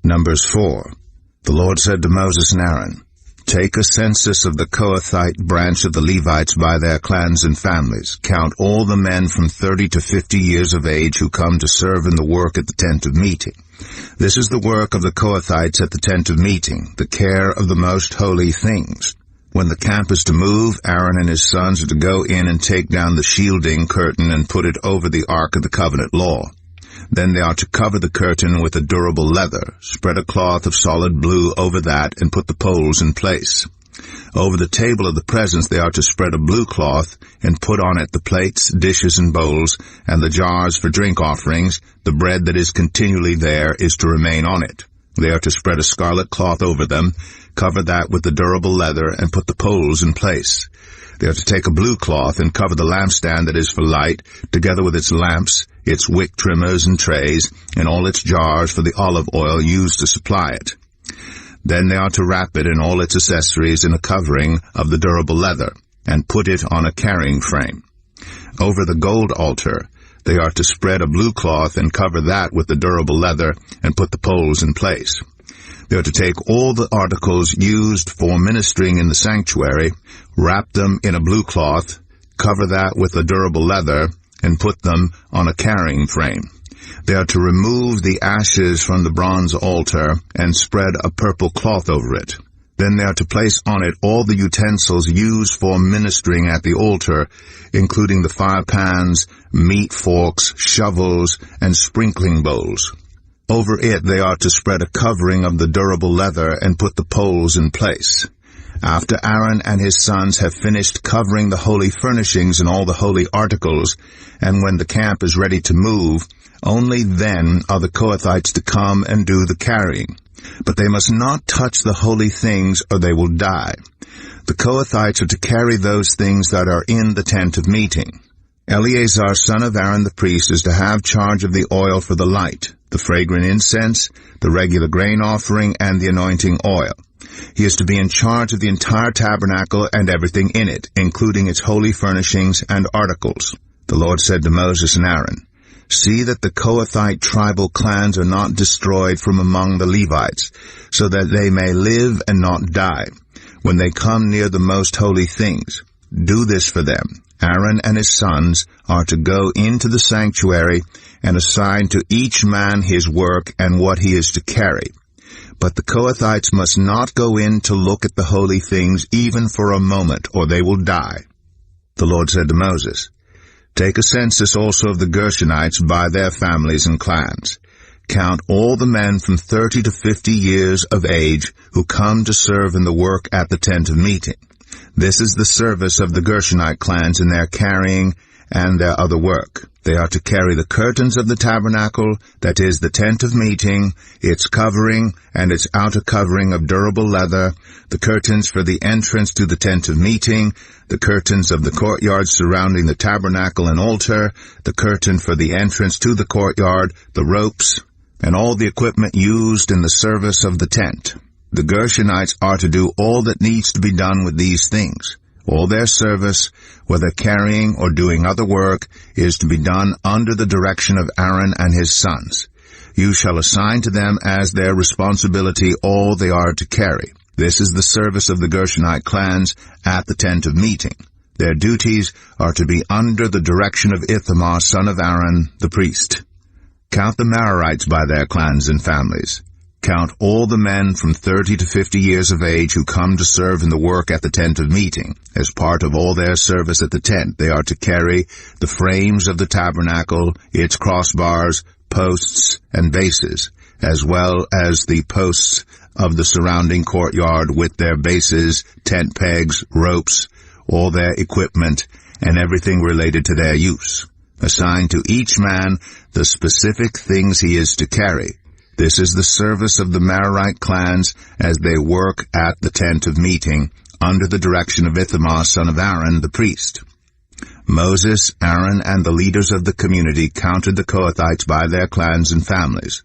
Numbers 4. The Lord said to Moses and Aaron, "Take a census of the Kohathite branch of the Levites by their clans and families. Count all the men from 30 to 50 years of age who come to serve in the work at the tent of meeting. This is the work of the Kohathites at the tent of meeting, the care of the most holy things. When the camp is to move, Aaron and his sons are to go in and take down the shielding curtain and put it over the Ark of the Covenant law. Then they are to cover the curtain with a durable leather, spread a cloth of solid blue over that, and put the poles in place. Over the table of the presence they are to spread a blue cloth, and put on it the plates, dishes, and bowls, and the jars for drink offerings. The bread that is continually there is to remain on it. They are to spread a scarlet cloth over them, cover that with the durable leather, and put the poles in place. They are to take a blue cloth and cover the lampstand that is for light, together with its lamps, its wick trimmers and trays, and all its jars for the olive oil used to supply it. Then they are to wrap it and all its accessories in a covering of the durable leather, and put it on a carrying frame. Over the gold altar, they are to spread a blue cloth and cover that with the durable leather, and put the poles in place. They are to take all the articles used for ministering in the sanctuary, wrap them in a blue cloth, cover that with the durable leather, and put them on a carrying frame. They are to remove the ashes from the bronze altar and spread a purple cloth over it. Then they are to place on it all the utensils used for ministering at the altar, including the fire pans, meat forks, shovels, and sprinkling bowls. Over it they are to spread a covering of the durable leather and put the poles in place. After Aaron and his sons have finished covering the holy furnishings and all the holy articles, and when the camp is ready to move, only then are the Kohathites to come and do the carrying. But they must not touch the holy things, or they will die. The Kohathites are to carry those things that are in the tent of meeting. Eleazar, son of Aaron the priest, is to have charge of the oil for the light, the fragrant incense, the regular grain offering, and the anointing oil. He is to be in charge of the entire tabernacle and everything in it, including its holy furnishings and articles. The Lord said to Moses and Aaron, "See that the Kohathite tribal clans are not destroyed from among the Levites, so that they may live and not die, when they come near the most holy things. Do this for them. Aaron and his sons are to go into the sanctuary and assign to each man his work and what he is to carry. But the Kohathites must not go in to look at the holy things even for a moment, or they will die." The Lord said to Moses, "Take a census also of the Gershonites by their families and clans. Count all the men from 30 to 50 years of age who come to serve in the work at the tent of meeting. This is the service of the Gershonite clans in their carrying and their other work. They are to carry the curtains of the tabernacle, that is, the tent of meeting, its covering, and its outer covering of durable leather, the curtains for the entrance to the tent of meeting, the curtains of the courtyard surrounding the tabernacle and altar, the curtain for the entrance to the courtyard, the ropes, and all the equipment used in the service of the tent. The Gershonites are to do all that needs to be done with these things. All their service, whether carrying or doing other work, is to be done under the direction of Aaron and his sons. You shall assign to them as their responsibility all they are to carry. This is the service of the Gershonite clans at the tent of meeting. Their duties are to be under the direction of Ithamar, son of Aaron, the priest. Count the Merarites by their clans and families. Count all the men from 30 to 50 years of age who come to serve in the work at the tent of meeting. As part of all their service at the tent, they are to carry the frames of the tabernacle, its crossbars, posts, and bases, as well as the posts of the surrounding courtyard with their bases, tent pegs, ropes, all their equipment, and everything related to their use. Assign to each man the specific things he is to carry. This is the service of the Merarite clans as they work at the tent of meeting, under the direction of Ithamar, son of Aaron, the priest. Moses, Aaron, and the leaders of the community counted the Kohathites by their clans and families.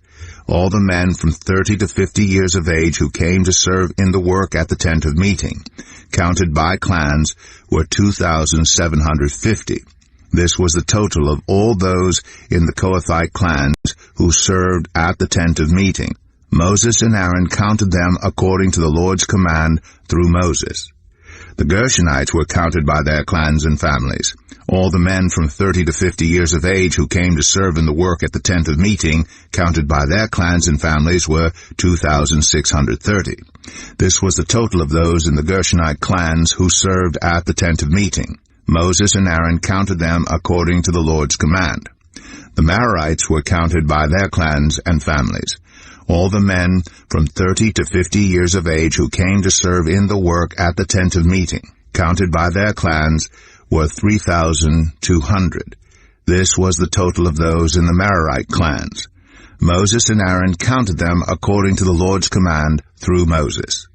All the men from 30 to 50 years of age who came to serve in the work at the tent of meeting, counted by clans, were 2,750. This was the total of all those in the Kohathite clans who served at the tent of meeting. Moses and Aaron counted them according to the Lord's command through Moses. The Gershonites were counted by their clans and families. All the men from 30 to 50 years of age who came to serve in the work at the tent of meeting, counted by their clans and families, were 2,630. This was the total of those in the Gershonite clans who served at the tent of meeting. Moses and Aaron counted them according to the Lord's command. The Merarites were counted by their clans and families. All the men from 30 to 50 years of age who came to serve in the work at the tent of meeting, counted by their clans, were 3,200. This was the total of those in the Merarite clans. Moses and Aaron counted them according to the Lord's command through Moses.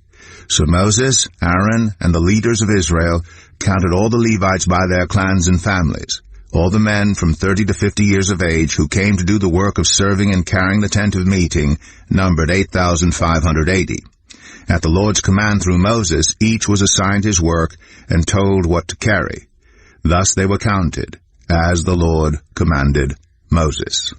So Moses, Aaron, and the leaders of Israel counted all the Levites by their clans and families. All the men from 30 to 50 years of age who came to do the work of serving and carrying the tent of meeting numbered 8,580. At the Lord's command through Moses, each was assigned his work and told what to carry. Thus they were counted, as the Lord commanded Moses.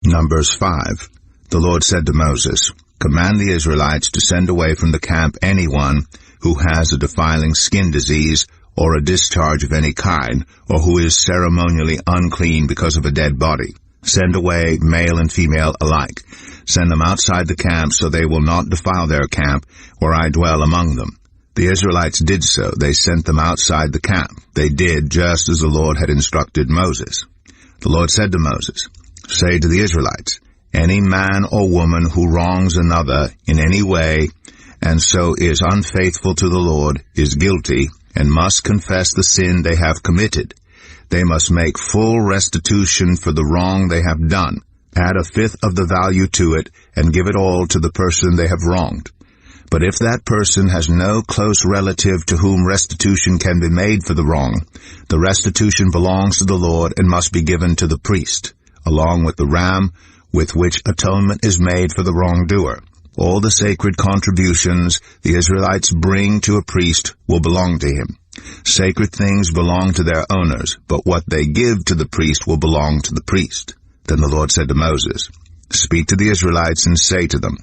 Numbers 5. The Lord said to Moses, "Command the Israelites to send away from the camp anyone who has a defiling skin disease or a discharge of any kind, or who is ceremonially unclean because of a dead body. Send away male and female alike. Send them outside the camp so they will not defile their camp where I dwell among them." The Israelites did so. They sent them outside the camp. They did just as the Lord had instructed Moses. The Lord said to Moses, "Say to the Israelites, any man or woman who wrongs another in any way and so is unfaithful to the Lord is guilty and must confess the sin they have committed. They must make full restitution for the wrong they have done. Add a fifth of the value to it and give it all to the person they have wronged. But if that person has no close relative to whom restitution can be made for the wrong, the restitution belongs to the Lord and must be given to the priest, along with the ram with which atonement is made for the wrongdoer. All the sacred contributions the Israelites bring to a priest will belong to him. Sacred things belong to their owners, but what they give to the priest will belong to the priest." Then the Lord said to Moses, "Speak to the Israelites and say to them,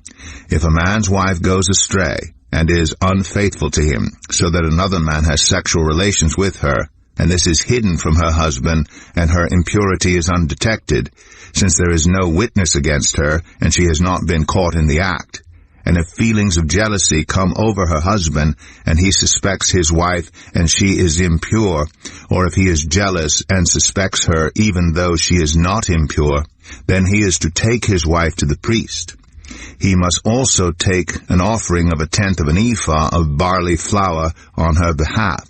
if a man's wife goes astray and is unfaithful to him, so that another man has sexual relations with her, and this is hidden from her husband, and her impurity is undetected, since there is no witness against her, and she has not been caught in the act. And if feelings of jealousy come over her husband, and he suspects his wife, and she is impure, or if he is jealous and suspects her even though she is not impure, then he is to take his wife to the priest. He must also take an offering of 1/10 of an ephah of barley flour on her behalf.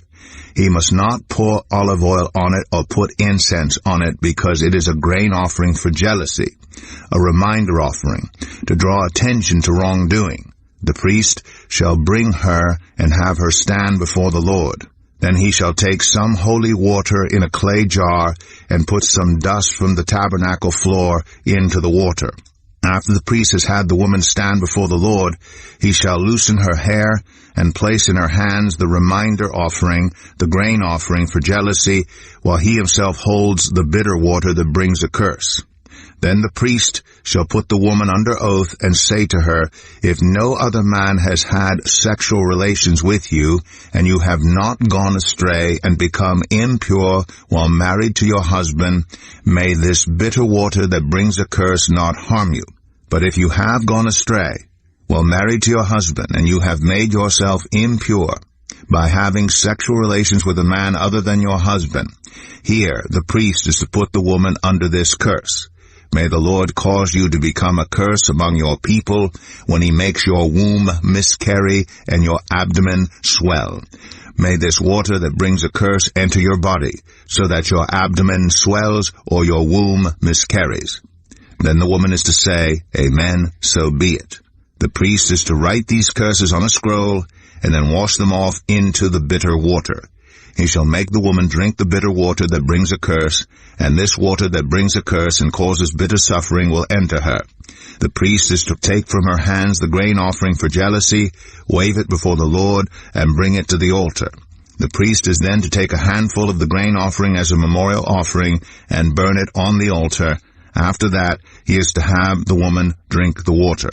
He must not pour olive oil on it or put incense on it, because it is a grain offering for jealousy, a reminder offering, to draw attention to wrongdoing. The priest shall bring her and have her stand before the Lord. Then he shall take some holy water in a clay jar and put some dust from the tabernacle floor into the water. After the priest has had the woman stand before the Lord, he shall loosen her hair and place in her hands the reminder offering, the grain offering for jealousy, while he himself holds the bitter water that brings a curse. Then the priest shall put the woman under oath and say to her, if no other man has had sexual relations with you, and you have not gone astray and become impure while married to your husband, may this bitter water that brings a curse not harm you. But if you have gone astray while married to your husband, and you have made yourself impure by having sexual relations with a man other than your husband, here the priest is to put the woman under this curse. May the Lord cause you to become a curse among your people when he makes your womb miscarry and your abdomen swell. May this water that brings a curse enter your body, so that your abdomen swells or your womb miscarries. Then the woman is to say, Amen, so be it. The priest is to write these curses on a scroll, and then wash them off into the bitter water. He shall make the woman drink the bitter water that brings a curse, and this water that brings a curse and causes bitter suffering will enter her. The priest is to take from her hands the grain offering for jealousy, wave it before the Lord, and bring it to the altar. The priest is then to take a handful of the grain offering as a memorial offering, and burn it on the altar. After that, he is to have the woman drink the water.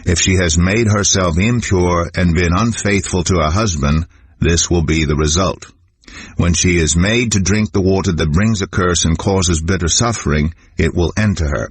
If she has made herself impure and been unfaithful to her husband, this will be the result. When she is made to drink the water that brings a curse and causes bitter suffering, it will enter her.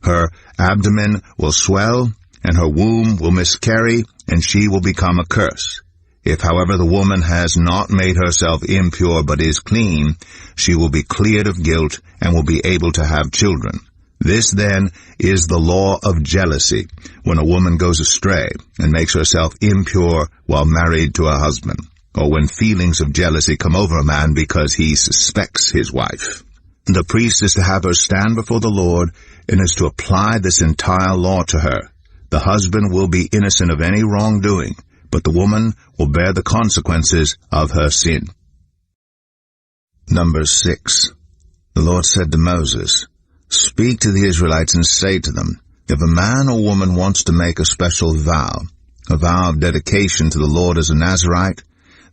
Her abdomen will swell, and her womb will miscarry, and she will become a curse. If, however, the woman has not made herself impure but is clean, she will be cleared of guilt and will be able to have children. This, then, is the law of jealousy, when a woman goes astray and makes herself impure while married to her husband, or when feelings of jealousy come over a man because he suspects his wife. The priest is to have her stand before the Lord and is to apply this entire law to her. The husband will be innocent of any wrongdoing, but the woman will bear the consequences of her sin. Number 6. The Lord said to Moses, "Speak to the Israelites and say to them, if a man or woman wants to make a special vow, a vow of dedication to the Lord as a Nazirite,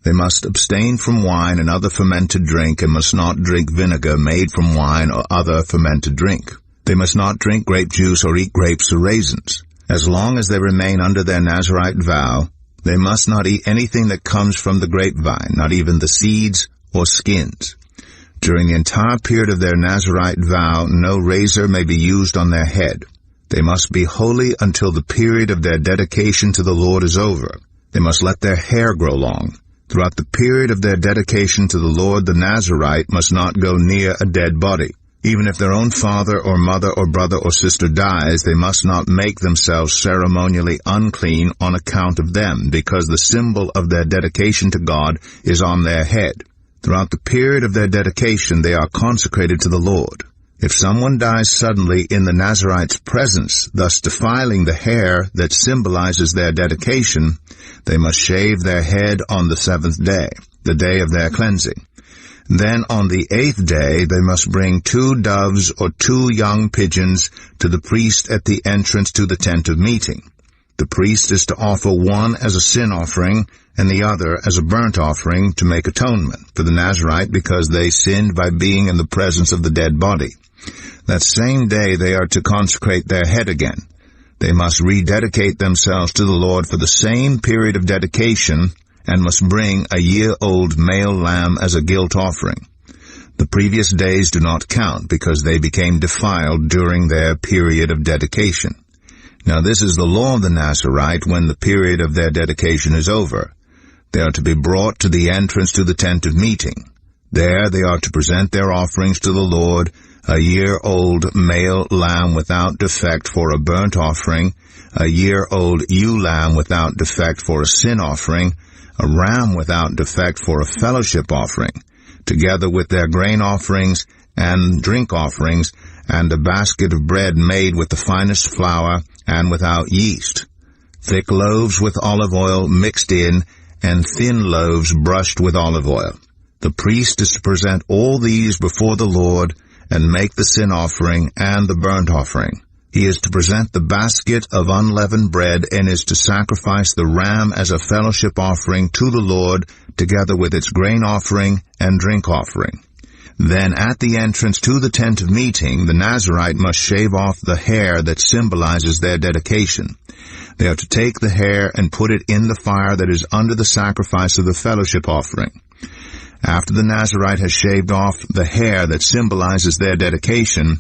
they must abstain from wine and other fermented drink and must not drink vinegar made from wine or other fermented drink. They must not drink grape juice or eat grapes or raisins. As long as they remain under their Nazirite vow, they must not eat anything that comes from the grapevine, not even the seeds or skins. During the entire period of their Nazirite vow, no razor may be used on their head. They must be holy until the period of their dedication to the Lord is over. They must let their hair grow long. Throughout the period of their dedication to the Lord, the Nazirite must not go near a dead body. Even if their own father or mother or brother or sister dies, they must not make themselves ceremonially unclean on account of them, because the symbol of their dedication to God is on their head. Throughout the period of their dedication, they are consecrated to the Lord. If someone dies suddenly in the Nazirite's presence, thus defiling the hair that symbolizes their dedication, they must shave their head on the 7th day, the day of their cleansing. Then on the 8th day they must bring 2 doves or 2 young pigeons to the priest at the entrance to the tent of meeting. The priest is to offer one as a sin offering and the other as a burnt offering to make atonement for the Nazirite because they sinned by being in the presence of the dead body. That same day they are to consecrate their head again. They must rededicate themselves to the Lord for the same period of dedication and must bring a year-old male lamb as a guilt offering. The previous days do not count because they became defiled during their period of dedication. Now this is the law of the Nazirite when the period of their dedication is over. They are to be brought to the entrance to the tent of meeting. There they are to present their offerings to the Lord, a year-old male lamb without defect for a burnt offering, a year-old ewe lamb without defect for a sin offering, a ram without defect for a fellowship offering, together with their grain offerings and drink offerings, and a basket of bread made with the finest flour and without yeast, thick loaves with olive oil mixed in, and thin loaves brushed with olive oil. The priest is to present all these before the Lord and make the sin offering and the burnt offering. He is to present the basket of unleavened bread and is to sacrifice the ram as a fellowship offering to the Lord, together with its grain offering and drink offering. Then at the entrance to the tent of meeting, the Nazirite must shave off the hair that symbolizes their dedication. They are to take the hair and put it in the fire that is under the sacrifice of the fellowship offering. After the Nazirite has shaved off the hair that symbolizes their dedication,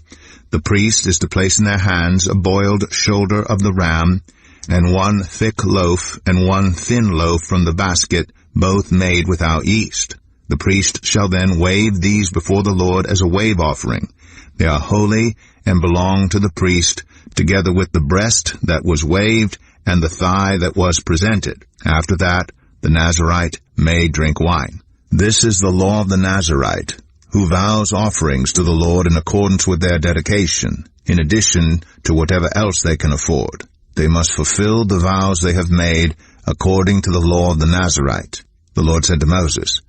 the priest is to place in their hands a boiled shoulder of the ram, and 1 thick loaf and 1 thin loaf from the basket, both made without yeast. The priest shall then wave these before the Lord as a wave offering. They are holy and belong to the priest, together with the breast that was waved and the thigh that was presented. After that, the Nazirite may drink wine. This is the law of the Nazirite, who vows offerings to the Lord in accordance with their dedication, in addition to whatever else they can afford. They must fulfill the vows they have made according to the law of the Nazirite. The Lord said to Moses,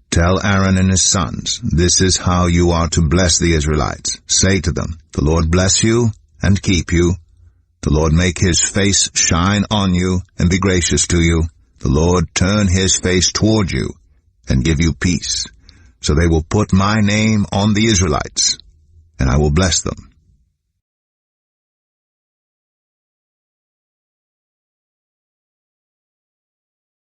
"Tell Aaron and his sons, this is how you are to bless the Israelites. Say to them, the Lord bless you and keep you. The Lord make his face shine on you and be gracious to you. The Lord turn his face toward you and give you peace. So they will put my name on the Israelites, and I will bless them.